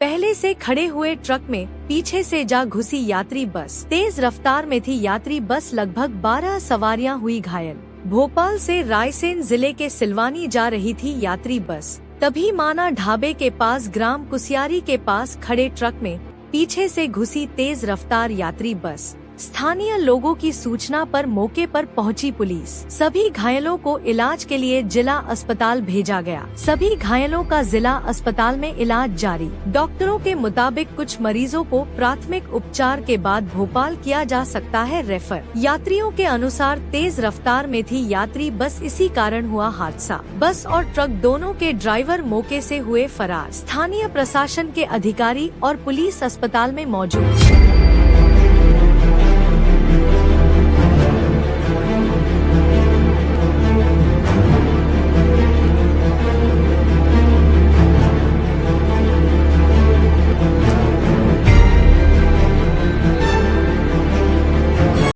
पहले से खड़े हुए ट्रक में पीछे से जा घुसी यात्री बस। तेज रफ्तार में थी यात्री बस, लगभग 12 सवारियां हुई घायल। भोपाल से रायसेन जिले के सिलवानी जा रही थी यात्री बस, तभी माना ढाबे के पास ग्राम कुसियारी के पास खड़े ट्रक में पीछे से घुसी तेज रफ्तार यात्री बस। स्थानीय लोगों की सूचना पर मौके पर पहुंची पुलिस। सभी घायलों को इलाज के लिए जिला अस्पताल भेजा गया। सभी घायलों का जिला अस्पताल में इलाज जारी। डॉक्टरों के मुताबिक कुछ मरीजों को प्राथमिक उपचार के बाद भोपाल किया जा सकता है रेफर। यात्रियों के अनुसार तेज रफ्तार में थी यात्री बस, इसी कारण हुआ हादसा। बस और ट्रक दोनों के ड्राइवर मौके से हुए फरार। स्थानीय प्रशासन के अधिकारी और पुलिस अस्पताल में मौजूद।